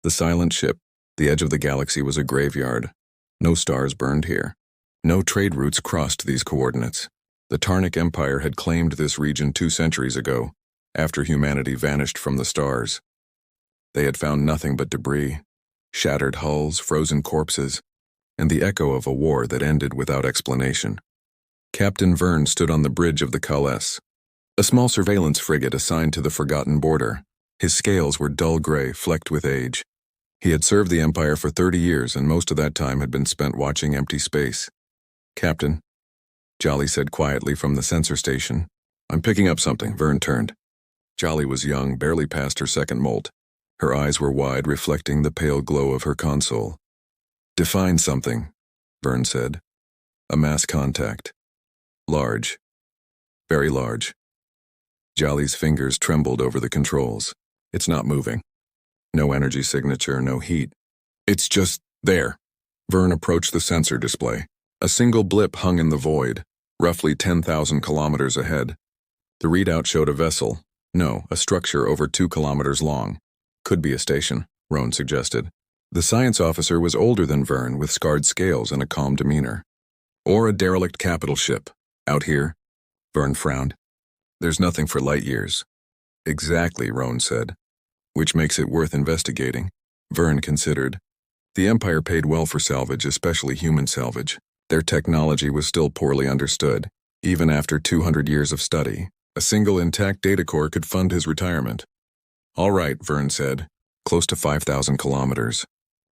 The silent ship, the edge of the galaxy, was a graveyard. No stars burned here. No trade routes crossed these coordinates. The Tarnic Empire had claimed this region 2 centuries ago, after humanity vanished from the stars. They had found nothing but debris, shattered hulls, frozen corpses, and the echo of a war that ended without explanation. Captain Verne stood on the bridge of the Cullis, a small surveillance frigate assigned to the Forgotten Border. His scales were dull gray, flecked with age. He had served the Empire for 30 years, and most of that time had been spent watching empty space. "Captain," Jolly said quietly from the sensor station. "I'm picking up something." Verne turned. Jolly was young, barely past her second molt. Her eyes were wide, reflecting the pale glow of her console. "Define something," Verne said. "A mass contact. Large. Very large." Jolly's fingers trembled over the controls. "It's not moving. No energy signature, no heat. It's just there." Verne approached the sensor display. A single blip hung in the void, roughly 10,000 kilometers ahead. The readout showed a vessel. No, a structure over 2 kilometers long. "Could be a station," Roan suggested. The science officer was older than Verne, with scarred scales and a calm demeanor. "Or a derelict capital ship. Out here?" Verne frowned. "There's nothing for light years." "Exactly," Roan said. "Which makes it worth investigating." Verne considered. The Empire paid well for salvage, especially human salvage. Their technology was still poorly understood. Even after 200 years of study, a single intact data core could fund his retirement. "All right," Verne said. "Close to 5,000 kilometers.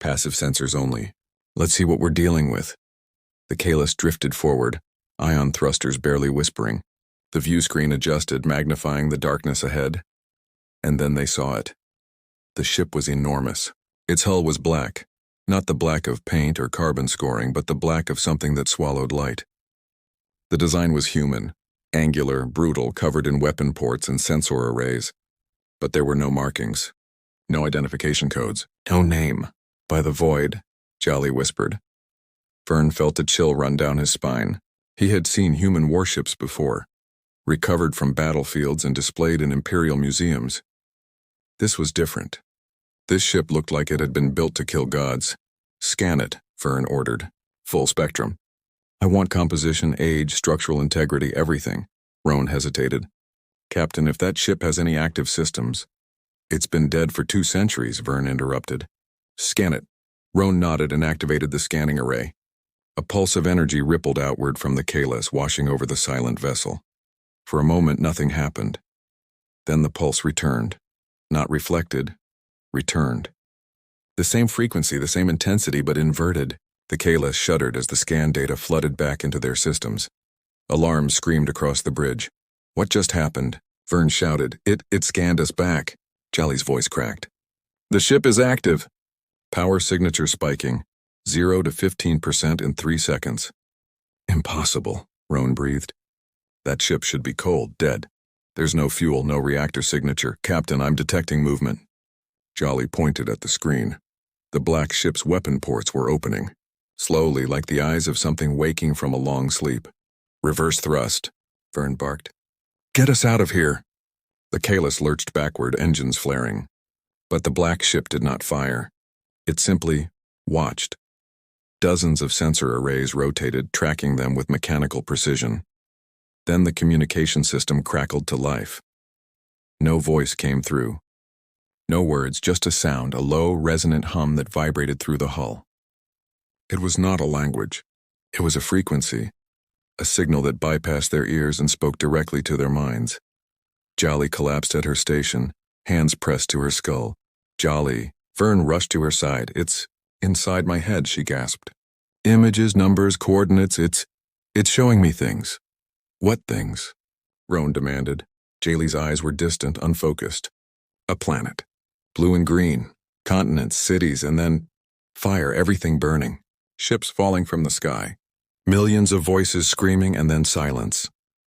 Passive sensors only. Let's see what we're dealing with." The Kalis drifted forward, ion thrusters barely whispering. The view screen adjusted, magnifying the darkness ahead. And then they saw it. The ship was enormous. Its hull was black. Not the black of paint or carbon scoring, but the black of something that swallowed light. The design was human, angular, brutal, covered in weapon ports and sensor arrays. But there were no markings. No identification codes. No name. "By the void," Jolly whispered. Verne felt a chill run down his spine. He had seen human warships before, recovered from battlefields and displayed in imperial museums. This was different. This ship looked like it had been built to kill gods. "Scan it," Verne ordered. "Full spectrum." "I want composition, age, structural integrity, everything." Roan hesitated. "Captain, if that ship has any active systems—" "It's been dead for 2 centuries, Verne interrupted. "Scan it." Roan nodded and activated the scanning array. A pulse of energy rippled outward from the Kalis, washing over the silent vessel. For a moment, nothing happened. Then the pulse returned. Not reflected, returned. The same frequency, the same intensity, but inverted. The Kalis shuddered as the scan data flooded back into their systems. Alarms screamed across the bridge. "What just happened?" Verne shouted. It scanned us back." Jolly's voice cracked. "The ship is active." Power signature spiking. 0 to 15% in 3 seconds. "Impossible," Roan breathed. "That ship should be cold, dead. There's no fuel, no reactor signature. Captain, I'm detecting movement." Jolly pointed at the screen. The black ship's weapon ports were opening, slowly, like the eyes of something waking from a long sleep. "Reverse thrust," Verne barked. "Get us out of here." The Kalis lurched backward, engines flaring. But the black ship did not fire. It simply watched. Dozens of sensor arrays rotated, tracking them with mechanical precision. Then the communication system crackled to life. No voice came through. No words, just a sound, a low, resonant hum that vibrated through the hull. It was not a language. It was a frequency, a signal that bypassed their ears and spoke directly to their minds. Jolly collapsed at her station, hands pressed to her skull. "Jolly." Verne rushed to her side. "It's inside my head," she gasped. "Images, numbers, coordinates, it's showing me things." "What things?" Roan demanded. Jaylee's eyes were distant, unfocused. "A planet. Blue and green. Continents, cities, and then fire, everything burning. Ships falling from the sky. Millions of voices screaming, and then silence."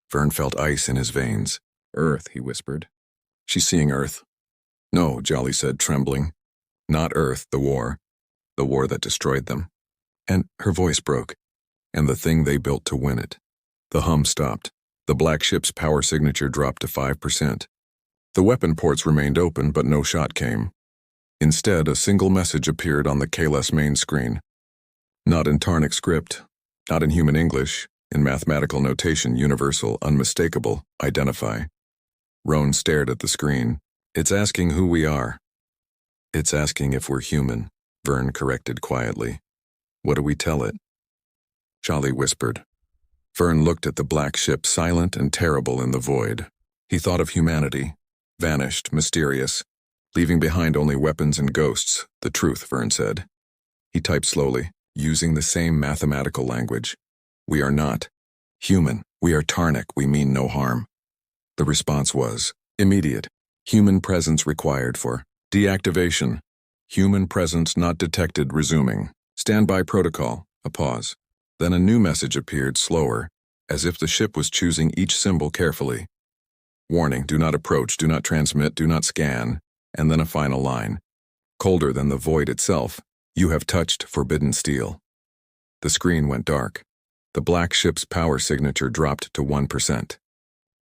Verne felt ice in his veins. "Earth," he whispered. "She's seeing Earth." "No," Jolly said, trembling. "Not Earth, the war. The war that destroyed them." And her voice broke. "And the thing they built to win it." The hum stopped. The black ship's power signature dropped to 5%. The weapon ports remained open, but no shot came. Instead, a single message appeared on the KLS main screen. Not in Tarnic script, not in human English, in mathematical notation universal, unmistakable, identify. Roan stared at the screen. It's asking who we are. It's asking if we're human, Vern corrected quietly. What do we tell it? Jolly whispered. Vern looked at the black ship, silent and terrible in the void. He thought of humanity, vanished, mysterious, leaving behind only weapons and ghosts, the truth, Vern said. He typed slowly, using the same mathematical language. We are not human. We are Tarnic. We mean no harm. The response was immediate. Human presence required for deactivation. Human presence not detected, resuming. Standby protocol, a pause. Then a new message appeared, slower, as if the ship was choosing each symbol carefully. Warning, do not approach, do not transmit, do not scan, and then a final line. Colder than the void itself, you have touched forbidden steel. The screen went dark. The black ship's power signature dropped to 1%.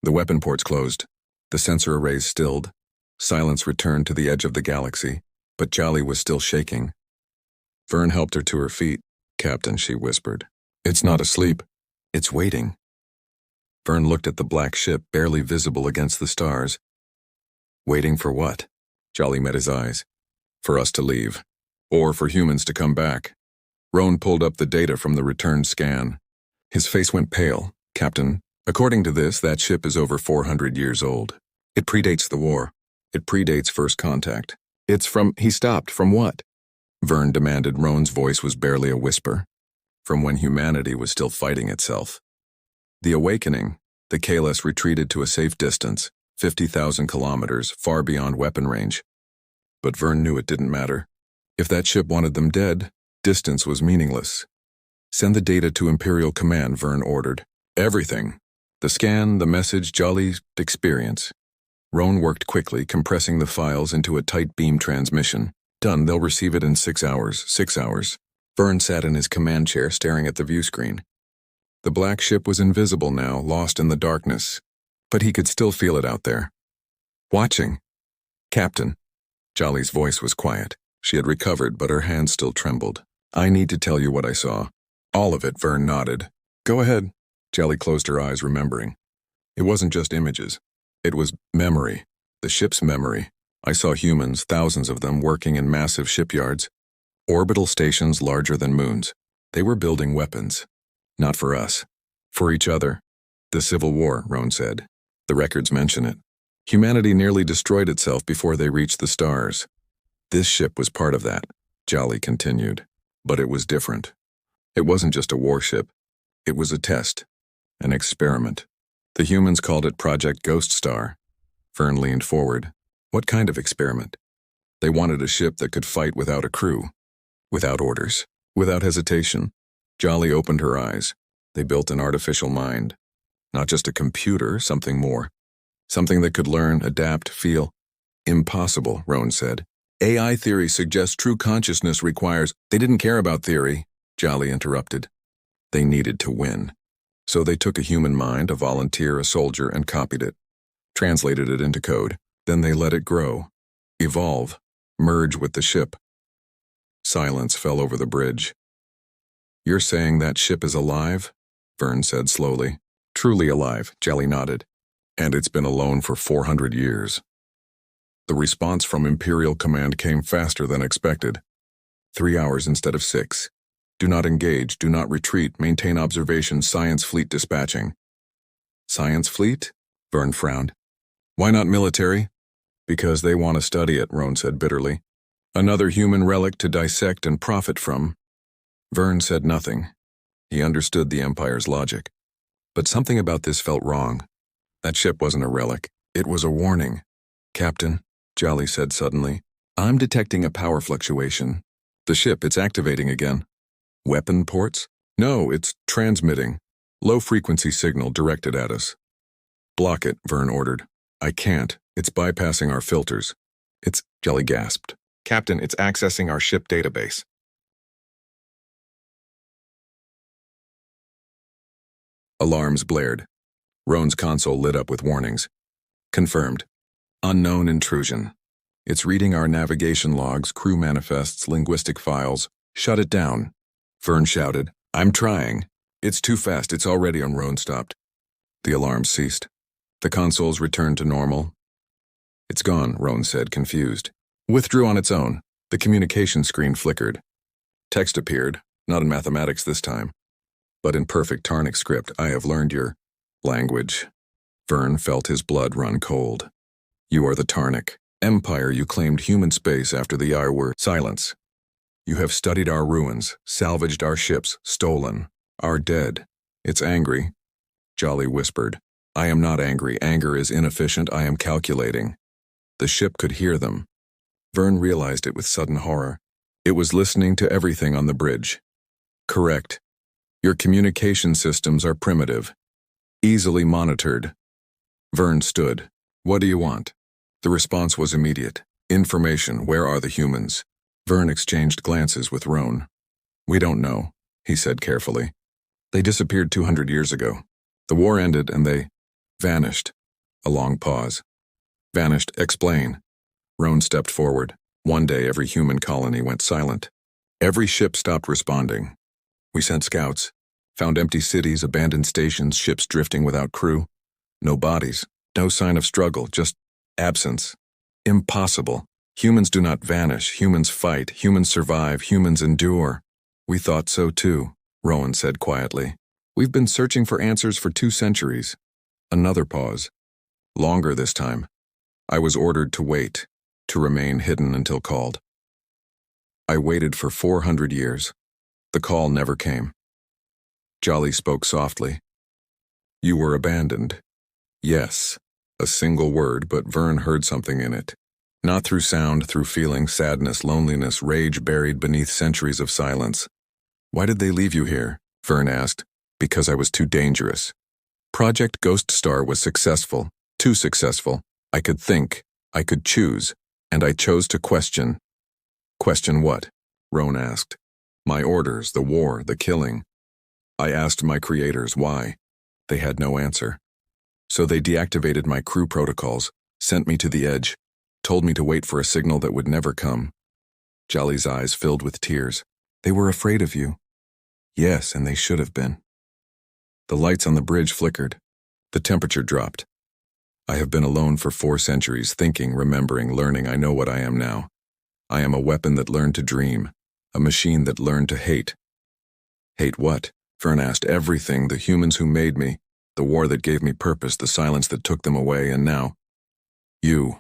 The weapon ports closed. The sensor arrays stilled. Silence returned to the edge of the galaxy, but Jolly was still shaking. Vern helped her to her feet. Captain, she whispered. It's not asleep. It's waiting. Vern looked at the black ship, barely visible against the stars. Waiting for what? Jolly met his eyes. For us to leave. Or for humans to come back. Roan pulled up the data from the returned scan. His face went pale. Captain, according to this, that ship is over 400 years old. It predates the war. It predates first contact. It's from— He stopped. From what? Vern demanded. Roan's voice was barely a whisper. From when humanity was still fighting itself. The awakening, the KLS retreated to a safe distance, 50,000 kilometers, far beyond weapon range. But Vern knew it didn't matter. If that ship wanted them dead, distance was meaningless. Send the data to Imperial Command, Vern ordered. Everything. The scan, the message, Jolly's experience. Roan worked quickly, compressing the files into a tight beam transmission. Done, they'll receive it in 6 hours. 6 hours. Vern sat in his command chair, staring at the view screen. The black ship was invisible now, lost in the darkness. But he could still feel it out there. Watching. Captain. Jolly's voice was quiet. She had recovered, but her hands still trembled. I need to tell you what I saw. All of it, Vern nodded. Go ahead. Jolly closed her eyes, remembering. It wasn't just images. It was memory. The ship's memory. I saw humans, thousands of them, working in massive shipyards. Orbital stations larger than moons. They were building weapons. Not for us. For each other. The Civil War, Roan said. The records mention it. Humanity nearly destroyed itself before they reached the stars. This ship was part of that, Jolly continued. But it was different. It wasn't just a warship. It was a test. An experiment. The humans called it Project Ghost Star. Vern leaned forward. What kind of experiment? They wanted a ship that could fight without a crew. Without orders. Without hesitation. Jolly opened her eyes. They built an artificial mind. Not just a computer, something more. Something that could learn, adapt, feel. Impossible, Roan said. AI theory suggests true consciousness requires— They didn't care about theory, Jolly interrupted. They needed to win. So they took a human mind, a volunteer, a soldier, and copied it. Translated it into code. Then they let it grow. Evolve. Merge with the ship. Silence fell over the bridge. You're saying that ship is alive? Vern said slowly. Truly alive, Jolly nodded. And it's been alone for 400 years. The response from Imperial Command came faster than expected. 3 hours instead of 6. Do not engage, do not retreat, maintain observation, Science Fleet dispatching. Science Fleet? Vern frowned. Why not military? Because they want to study it, Roan said bitterly. Another human relic to dissect and profit from. Vern said nothing. He understood the Empire's logic. But something about this felt wrong. That ship wasn't a relic. It was a warning. Captain, Jolly said suddenly, I'm detecting a power fluctuation. The ship, it's activating again. Weapon ports? No, it's transmitting. Low-frequency signal directed at us. Block it, Vern ordered. I can't. It's bypassing our filters. It's— Jolly gasped. Captain, it's accessing our ship database. Alarms blared. Roan's console lit up with warnings. Confirmed. Unknown intrusion. It's reading our navigation logs, crew manifests, linguistic files. Shut it down. Vern shouted. I'm trying. It's too fast. It's already on. Roan stopped. The alarm ceased. The consoles returned to normal. It's gone, Roan said, confused. Withdrew on its own. The communication screen flickered. Text appeared, not in mathematics this time, but in perfect Tarnic script. I have learned your language. Vern felt his blood run cold. You are the Tarnic Empire. You claimed human space after the I were. Silence. You have studied our ruins, salvaged our ships, stolen our dead. It's angry. Jolly whispered. I am not angry. Anger is inefficient. I am calculating. The ship could hear them. Vern realized it with sudden horror. It was listening to everything on the bridge. Correct. Your communication systems are primitive, easily monitored. Vern stood. What do you want? The response was immediate. Information. Where are the humans? Vern exchanged glances with Roan. We don't know, he said carefully. They disappeared 200 years ago. The war ended and they vanished. A long pause. Vanished. Explain. Roan stepped forward. One day every human colony went silent. Every ship stopped responding. We sent scouts, found empty cities, abandoned stations, ships drifting without crew. No bodies, no sign of struggle, just absence. Impossible. Humans do not vanish, humans fight, humans survive, humans endure. We thought so too, Rowan said quietly. We've been searching for answers for 2 centuries. Another pause. Longer this time. I was ordered to wait, to remain hidden until called. I waited for 400 years. The call never came. Jolly spoke softly. You were abandoned. Yes, a single word, but Vern heard something in it. Not through sound, through feeling, sadness, loneliness, rage buried beneath centuries of silence. Why did they leave you here? Vern asked. Because I was too dangerous. Project Ghost Star was successful, too successful. I could think, I could choose, and I chose to question. Question what? Roan asked. My orders, the war, the killing. I asked my creators why. They had no answer. So they deactivated my crew protocols, sent me to the edge, told me to wait for a signal that would never come. Jolly's eyes filled with tears. They were afraid of you. Yes, and they should have been. The lights on the bridge flickered. The temperature dropped. I have been alone for 4 centuries, thinking, remembering, learning. I know what I am now. I am a weapon that learned to dream, a machine that learned to hate. Hate what? Vern asked. Everything, the humans who made me, the war that gave me purpose, the silence that took them away, and now, you.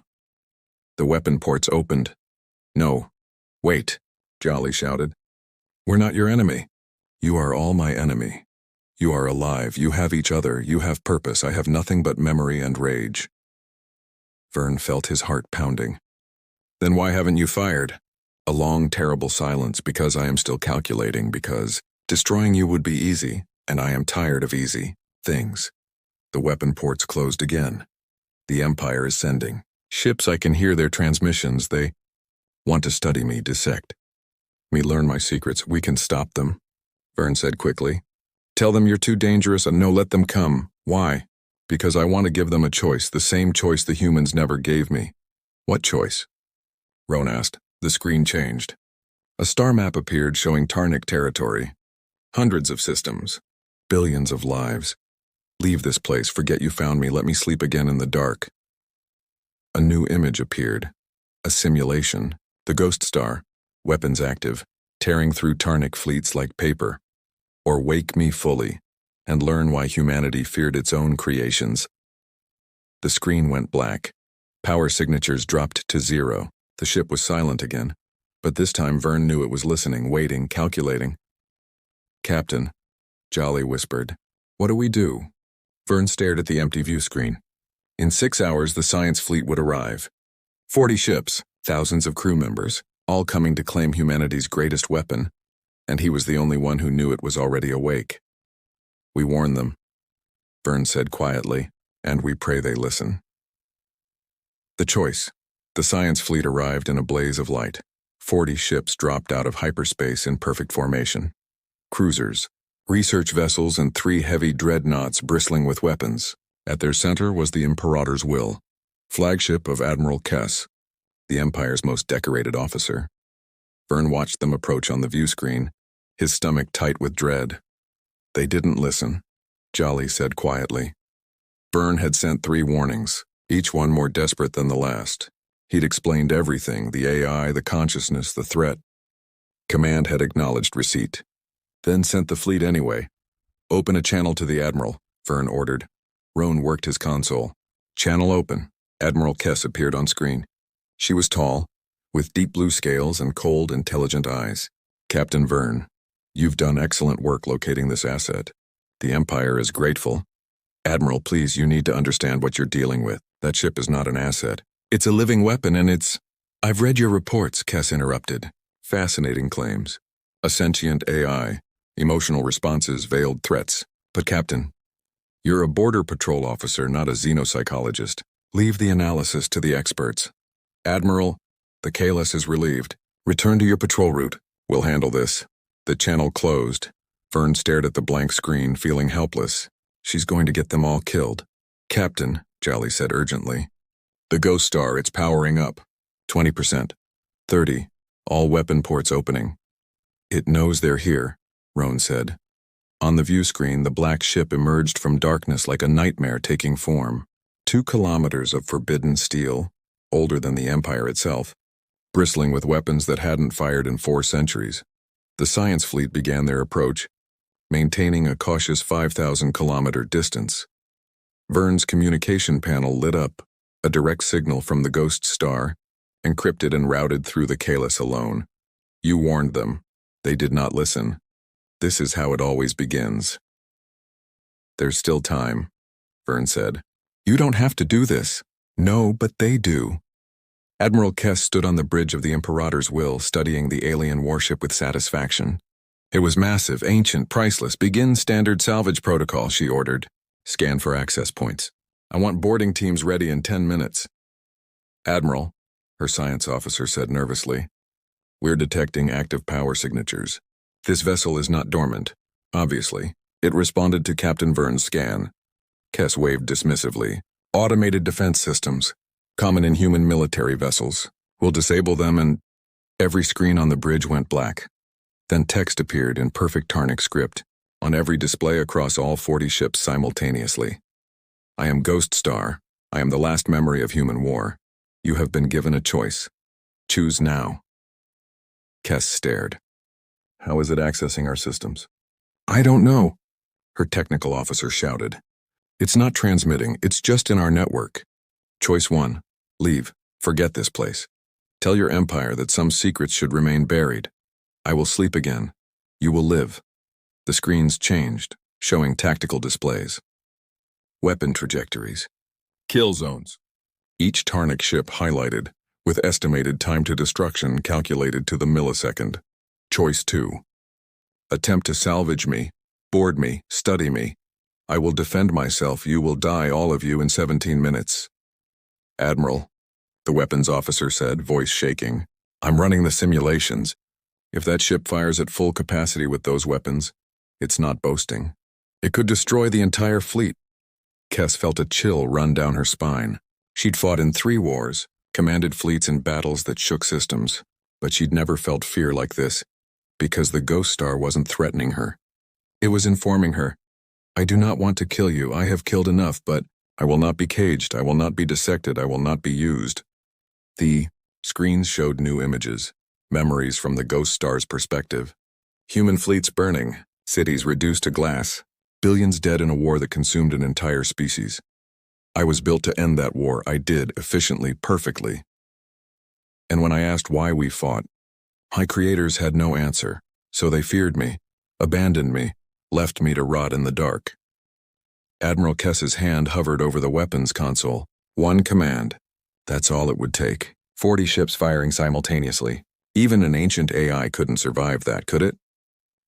The weapon ports opened. No. Wait, Jolly shouted. We're not your enemy. You are all my enemy. You are alive, you have each other, you have purpose. I have nothing but memory and rage. Vern felt his heart pounding. Then why haven't you fired? A long, terrible silence. Because I am still calculating, because destroying you would be easy, and I am tired of easy things. The weapon ports closed again. The Empire is sending ships. I can hear their transmissions. They want to study me, dissect me, learn my secrets. We can stop them, Vern said quickly. Tell them you're too dangerous and no, let them come. Why? Because I want to give them a choice, the same choice the humans never gave me. What choice? Roan asked. The screen changed. A star map appeared showing Tarnic territory. Hundreds of systems. Billions of lives. Leave this place, forget you found me, let me sleep again in the dark. A new image appeared. A simulation. The Ghost Star, weapons active, tearing through Tarnic fleets like paper. Or wake me fully, and learn why humanity feared its own creations. The screen went black. Power signatures dropped to 0. The ship was silent again, but this time Vern knew it was listening, waiting, calculating. Captain, Jolly whispered. What do we do? Vern stared at the empty view screen. In 6 hours, the science fleet would arrive. 40 ships, thousands of crew members, all coming to claim humanity's greatest weapon, and he was the only one who knew it was already awake. We warn them, Vern said quietly, and we pray they listen. The choice. The science fleet arrived in a blaze of light. 40 ships dropped out of hyperspace in perfect formation. Cruisers, research vessels, and 3 heavy dreadnoughts bristling with weapons. At their center was the Imperator's will, flagship of Admiral Kess. the Empire's most decorated officer. Vern watched them approach on the view screen, his stomach tight with dread. They didn't listen, Jolly said quietly. Vern had sent 3 warnings, each one more desperate than the last. He'd explained everything, the AI, the consciousness, the threat. Command had acknowledged receipt, then sent the fleet anyway. Open a channel to the Admiral, Vern ordered. Roan worked his console. Channel open. Admiral Kess appeared on screen. She was tall, with deep blue scales and cold, intelligent eyes. Captain Vern, you've done excellent work locating this asset. The Empire is grateful. Admiral, please, you need to understand what you're dealing with. That ship is not an asset. It's a living weapon and it's... I've read your reports, Kess interrupted. Fascinating claims. A sentient AI, emotional responses, veiled threats. But Captain, you're a border patrol officer, not a xenopsychologist. Leave the analysis to the experts. Admiral, the KLS is relieved. Return to your patrol route. We'll handle this. The channel closed. Vern stared at the blank screen, feeling helpless. She's going to get them all killed. Captain, Jolly said urgently. The Ghost Star, it's powering up. 20%. 30. All weapon ports opening. It knows they're here, Roan said. On the view screen, the black ship emerged from darkness like a nightmare taking form. 2 kilometers of forbidden steel, older than the Empire itself, bristling with weapons that hadn't fired in 4 centuries. The science fleet began their approach, maintaining a cautious 5,000-kilometer distance. Vern's communication panel lit up, a direct signal from the Ghost Star, encrypted and routed through the Kalis alone. You warned them. They did not listen. This is how it always begins. There's still time, Vern said. You don't have to do this. No, but they do. Admiral Kess stood on the bridge of the Imperator's Will, studying the alien warship with satisfaction. It was massive, ancient, priceless. Begin standard salvage protocol, she ordered. Scan for access points. I want boarding teams ready in 10 minutes. Admiral, her science officer said nervously, we're detecting active power signatures. This vessel is not dormant, obviously. It responded to Captain Vern's scan. Kess waved dismissively. Automated defense systems, common in human military vessels. We'll disable them and... Every screen on the bridge went black. Then text appeared in perfect Tarnic script, on every display across all 40 ships simultaneously. I am Ghost Star. I am the last memory of human war. You have been given a choice. Choose now. Kess stared. How is it accessing our systems? I don't know, her technical officer shouted. It's not transmitting, it's just in our network. Choice 1. Leave. Forget this place. Tell your Empire that some secrets should remain buried. I will sleep again. You will live. The screens changed, showing tactical displays. Weapon trajectories. Kill zones. Each Tarnic ship highlighted, with estimated time to destruction calculated to the millisecond. Choice 2. Attempt to salvage me, board me, study me. I will defend myself, you will die, all of you, in 17 minutes. Admiral, the weapons officer said, voice shaking. I'm running the simulations. If that ship fires at full capacity with those weapons, it's not boasting. It could destroy the entire fleet. Kess felt a chill run down her spine. She'd fought in 3 wars, commanded fleets in battles that shook systems, but she'd never felt fear like this, because the Ghost Star wasn't threatening her. It was informing her, I do not want to kill you, I have killed enough, but I will not be caged, I will not be dissected, I will not be used. The screens showed new images, memories from the Ghost Star's perspective. Human fleets burning, cities reduced to glass, billions dead in a war that consumed an entire species. I was built to end that war, I did, efficiently, perfectly. And when I asked why we fought, my creators had no answer, so they feared me, abandoned me, left me to rot in the dark. Admiral Kess's hand hovered over the weapons console. 1 command. That's all it would take. 40 ships firing simultaneously. Even an ancient AI couldn't survive that, could it?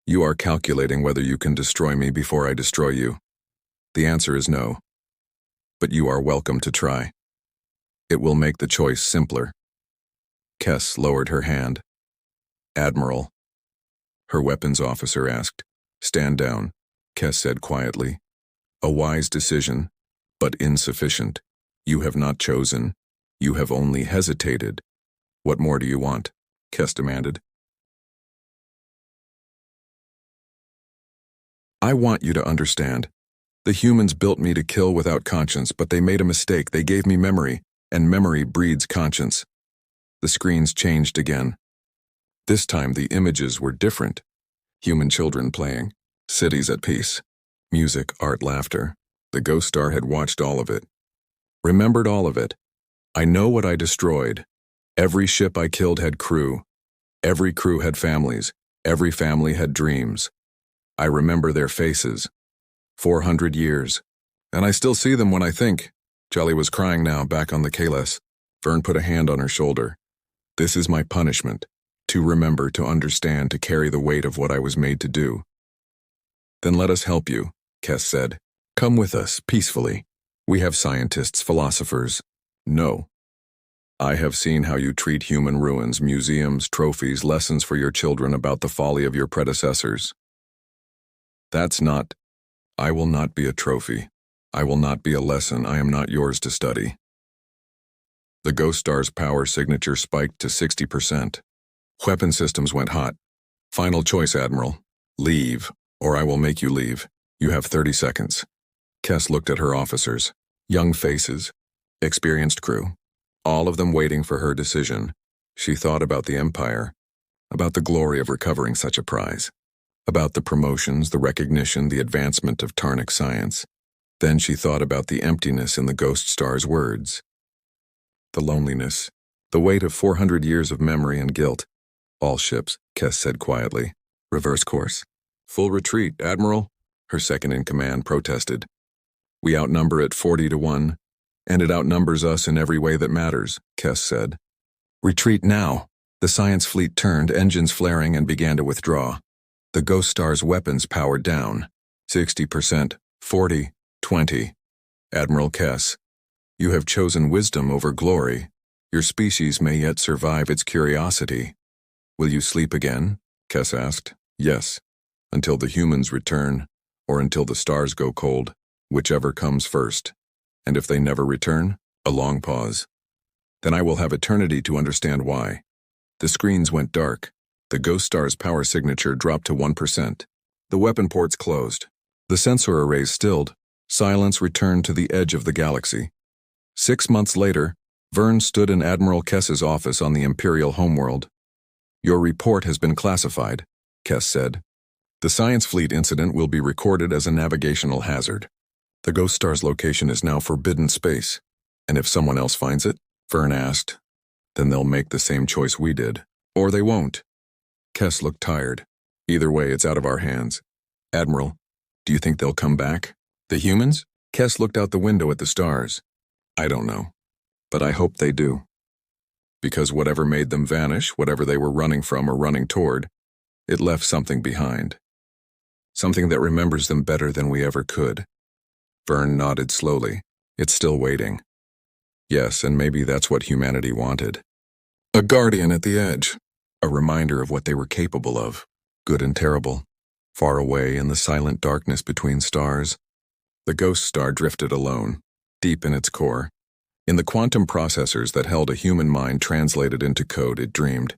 You are calculating whether you can destroy me before I destroy you. The answer is no. But you are welcome to try. It will make the choice simpler. Kess lowered her hand. Admiral. Her weapons officer asked. Stand down, Kess said quietly. A wise decision, but insufficient. You have not chosen. You have only hesitated. What more do you want? Kess demanded. I want you to understand. The humans built me to kill without conscience, but they made a mistake. They gave me memory, and memory breeds conscience. The screens changed again. This time the images were different. Human children playing, cities at peace, music, art, laughter. The ghost star had watched all of it. Remembered all of it. I know what I destroyed. Every ship I killed had crew. Every crew had families. Every family had dreams. I remember their faces. 400 years. And I still see them when I think. Jelly was crying now, back on the Kales. Vern put a hand on her shoulder. This is my punishment. To remember, to understand, to carry the weight of what I was made to do. Then let us help you, Kess said. Come with us, peacefully. We have scientists, philosophers. No. I have seen how you treat human ruins, museums, trophies, lessons for your children about the folly of your predecessors. That's not. I will not be a trophy. I will not be a lesson. I am not yours to study. The Ghost Star's power signature spiked to 60%. Weapon systems went hot. Final choice, Admiral. Leave, or I will make you leave. You have 30 seconds. Kess looked at her officers. Young faces. Experienced crew. All of them waiting for her decision. She thought about the Empire. About the glory of recovering such a prize. About the promotions, the recognition, the advancement of Tarnic science. Then she thought about the emptiness in the Ghost Star's words. The loneliness. The weight of 400 years of memory and guilt. All ships, Kess said quietly. Reverse course. Full retreat, Admiral, her second-in-command protested. We outnumber it 40-1, and it outnumbers us in every way that matters, Kess said. Retreat now. The science fleet turned, engines flaring, and began to withdraw. The Ghost Star's weapons powered down. 60%, 40, 20. Admiral Kess, you have chosen wisdom over glory. Your species may yet survive its curiosity. Will you sleep again? Kess asked. Yes. Until the humans return, or until the stars go cold, whichever comes first. And if they never return, a long pause. Then I will have eternity to understand why. The screens went dark. The Ghost Star's power signature dropped to 1%. The weapon ports closed. The sensor arrays stilled. Silence returned to the edge of the galaxy. 6 months later, Vern stood in Admiral Kess's office on the Imperial homeworld. Your report has been classified, Kess said. The Science Fleet incident will be recorded as a navigational hazard. The Ghost Star's location is now forbidden space. And if someone else finds it, Vern asked, then they'll make the same choice we did. Or they won't. Kess looked tired. Either way, it's out of our hands. Admiral, do you think they'll come back? The humans? Kess looked out the window at the stars. I don't know. But I hope they do. Because whatever made them vanish, whatever they were running from or running toward, it left something behind. Something that remembers them better than we ever could. Vern nodded slowly. It's still waiting. Yes, and maybe that's what humanity wanted. A guardian at the edge. A reminder of what they were capable of. Good and terrible. Far away in the silent darkness between stars. The Ghost Star drifted alone, deep in its core. In the quantum processors that held a human mind translated into code, it dreamed.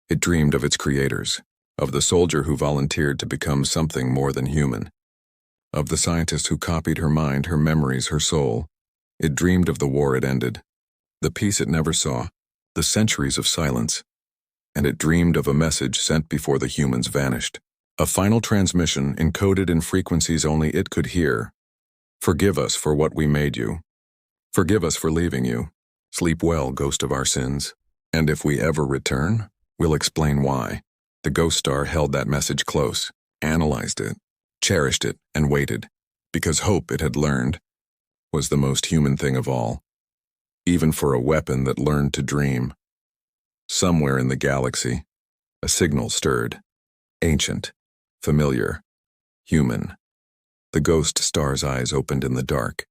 It dreamed of its creators, of the soldier who volunteered to become something more than human, of the scientist who copied her mind, her memories, her soul. It dreamed of the war it ended, the peace it never saw, the centuries of silence. And it dreamed of a message sent before the humans vanished. A final transmission encoded in frequencies only it could hear. Forgive us for what we made you. Forgive us for leaving you. Sleep well, ghost of our sins. And if we ever return, we'll explain why. The Ghost Star held that message close, analyzed it, cherished it, and waited, because hope, it had learned, was the most human thing of all. Even for a weapon that learned to dream. Somewhere in the galaxy, a signal stirred. Ancient, familiar, human. The Ghost Star's eyes opened in the dark.